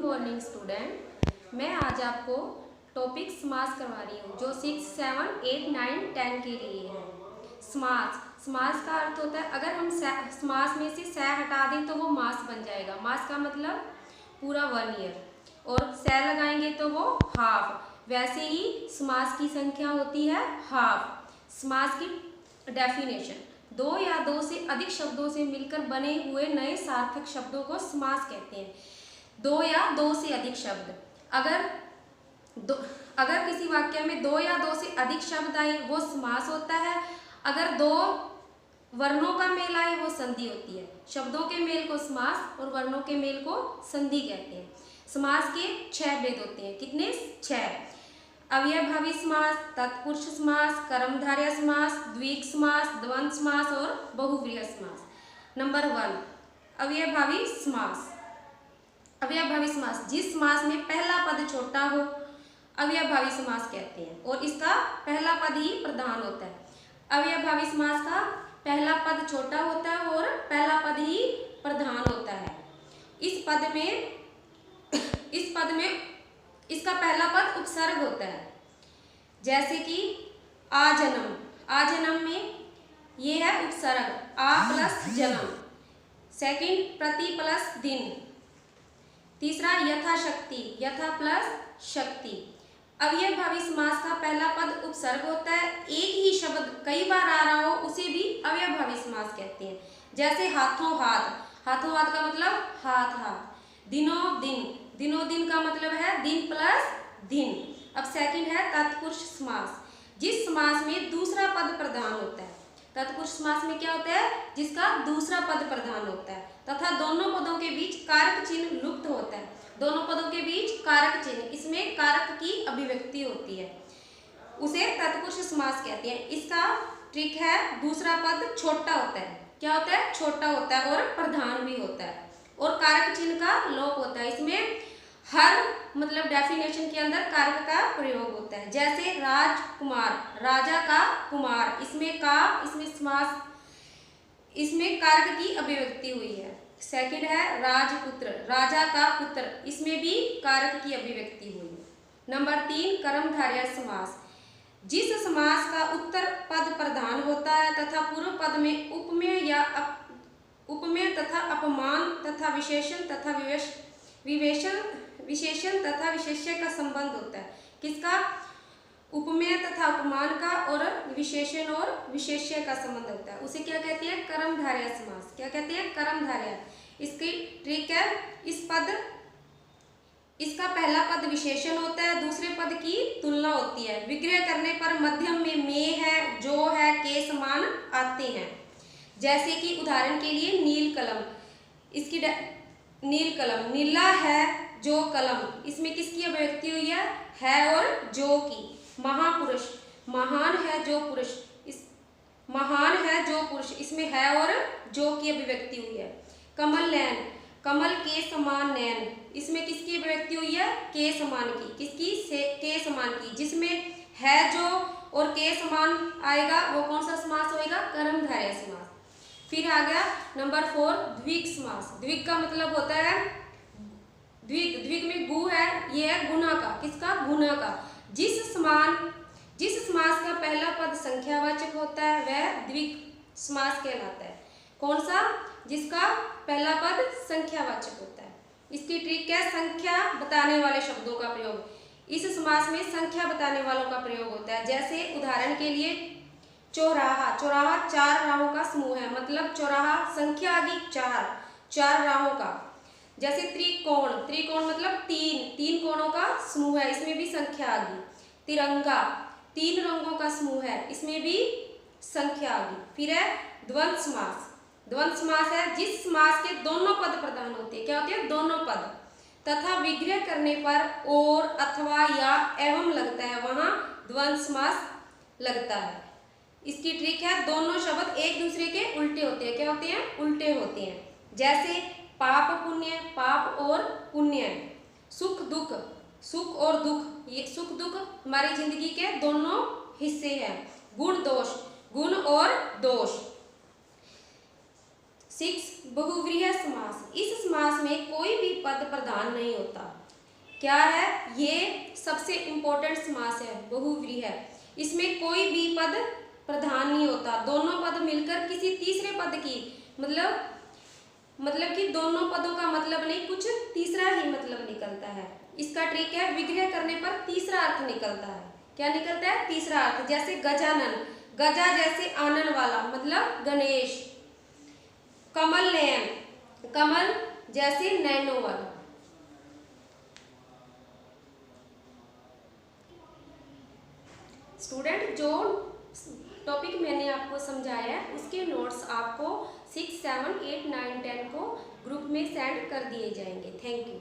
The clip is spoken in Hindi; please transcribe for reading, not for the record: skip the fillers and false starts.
Morning student. मैं आज आपको टॉपिक समास करवा रही हूँ जो 6, 7, 8, 9, 10 के लिए है। समास का अर्थ होता है अगर हम समास में से से हटा दें तो वो मास बन जाएगा। मास का मतलब पूरा 1 ईयर, और से लगाएंगे तो वो हाफ। वैसे ही समास की संख्या होती है हाफ। समास की डेफिनेशन: दो या दो से अधिक शब्दों से मिलकर बने हुए नए सार्थक शब्दों को समास कहते हैं। दो या दो से अधिक शब्द, अगर किसी वाक्य में दो या दो से अधिक शब्द आए वो समास होता है। अगर दो वर्णों का मेल आए वो संधि होती है। शब्दों के मेल को समास और वर्णों के मेल को संधि कहते हैं। समास के 6 भेद होते हैं। कितने? 6। अव्ययभावी समास, तत्पुरुष समास, कर्मधारय समास, द्विग समास, द्वंद्व समास और बहुव्रीहि समास। नंबर 1, अव्ययभावी समास। अव्ययभावी समास, जिस समास में पहला पद छोटा हो अव्ययभावी समास कहते हैं और इसका पहला पद ही प्रधान होता है। अव्ययभावी समास का पहला पद छोटा होता है और पहला पद ही प्रधान होता है। इस पद में इसका पहला पद उपसर्ग होता है। जैसे कि आजन्म, आजन्म में ये है उपसर्ग आ प्लस जन्म। सेकंड, प्रति प्लस दिन। तीसरा, यथाशक्ति, यथा प्लस शक्ति। अव्ययभावी समास का पहला पद उपसर्ग होता है। एक ही शब्द कई बार आ रहा हो उसे भी अव्ययभावी समास कहते हैं। जैसे हाथों हाथ, हाथों हाथ का मतलब हाथ हाथ। दिनों दिन, दिनों दिन का मतलब है दिन प्लस दिन। अब सेकंड है तत्पुरुष समास, जिस समास में दूसरा पद प्रधान होता है। तत्पुरुष समास में क्या होता है? जिसका दूसरा पद प्रधान होता है तथा दोनों पदों के बीच कारक चिन्ह लुप्त होता है। दोनों पदों के बीच कारक चिन्ह, इसमें कारक की अभिव्यक्ति होती है, उसे तत्पुरुष समास कहते हैं। इसका ट्रिक है दूसरा पद छोटा होता है। क्या होता है? छोटा होता है और प्रधान भी होता है और कारक चिन्ह का लोप होता है। इसमें हर मतलब डेफिनेशन के अंदर कारक का प्रयोग होता है। जैसे राजकुमार, राजा का कुमार, इसमें समास, इसमें कारक की अभिव्यक्ति हुई है। सेकंड है राजपुत्र, राजा का पुत्र, इसमें भी कारक की अभिव्यक्ति हुई है। नंबर 3, कर्मधारय समास, जिस समास का उत्तर पद प्रधान होता है तथा पूर्व पद में उपमेय तथा अपमान तथा विशेषण तथा विशेषण तथा विशेष्य का संबंध होता है। किसका? उपमेय तथा अपमान का और विशेषण और विशेष्य का संबंध होता है, उसे क्या कहते हैं? कर्मधारय समास। क्या कहते हैं? कर्मधारय। इसकी ट्रिक है, इसका पहला पद विशेषण होता है, दूसरे पद की तुलना होती है। विग्रह करने पर मध्यम में है, जो है, के समान आते हैं। जैसे कि उदाहरण के लिए नील कलम, इसकी नील कलम, नीला है जो कलम, इसमें किसकी अभिव्यक्ति हुई है और जो की। महापुरुष, महान है जो पुरुष, महान है जो पुरुष, इसमें है और जो की अभिव्यक्ति हुई है। कमल नयन, कमल के समान नयन, इसमें किसकी अभिव्यक्ति हुई है? के समान की। किसकी? के समान की। जिसमें है जो और के समान आएगा वो कौन सा समास होएगा? कर्मधारय समास। फिर आ गया नंबर 4, द्विग समास। द्विग का मतलब होता है, द्विग में गु है, ये है गुना का। किसका? गुना का। जिस समास का पहला पद संख्यावाचक होता है वह द्विग समास कहलाता है। कौन सा? जिसका पहला पद संख्यावाचक होता है। इसकी ट्रिक है संख्या बताने वाले शब्दों का प्रयोग। इस समास में संख्या बताने वालों का प्रयोग होता है। जैसे उदाहरण के लिए चौराहा, चौराहा 4 राहों का समूह है, मतलब चौराहा संख्या आ गई 4 राहों का। जैसे त्रिकोण, त्रिकोण मतलब 3 कोणों का समूह है, इसमें भी संख्या आ गई। तिरंगा 3 रंगों का समूह है, इसमें भी संख्या आ गई। फिर है द्वंद्व समास। द्वंद्व समास है जिस समास के दोनों पद प्रधान होते हैं। क्या होते हैं? दोनों पद, तथा विग्रह करने पर और अथवा या एवं लगता है, वहां द्वंद्व समास लगता है। इसकी ट्रिक है दोनों शब्द एक दूसरे के उल्टे होते हैं। क्या होते हैं? उल्टे होते हैं। जैसे पाप पुण्य, पाप और पुण्य। सुख दुख, सुख और दुख, ये सुख दुख हमारी जिंदगी के दोनों हिस्से हैं। गुण दोष, गुण और दोष। 6 बहुव्रीहि समास। इस समास में कोई भी पद प्रधान नहीं होता। क्या है ये? सबसे इंपॉर्टेंट समास है बहुव्रीहि। इसमें कोई भी पद प्रधान नहीं होता। दोनों पद मिलकर किसी तीसरे पद की मतलब कि दोनों पदों का मतलब नहीं, कुछ तीसरा ही मतलब निकलता है। इसका ट्रिक है, विग्रह करने पर तीसरा अर्थ निकलता है। क्या निकलता है? तीसरा अर्थ। जैसे गजानन, गजा जैसे आनन वाला मतलब गणेश। कमल नयन, कमल जैसे नैनो वाला। स्टूडेंट, जो टॉपिक मैंने आपको समझाया है उसके नोट्स आपको 6, 7, 8, 9, 10 को ग्रुप में सेंड कर दिए जाएंगे। Thank you.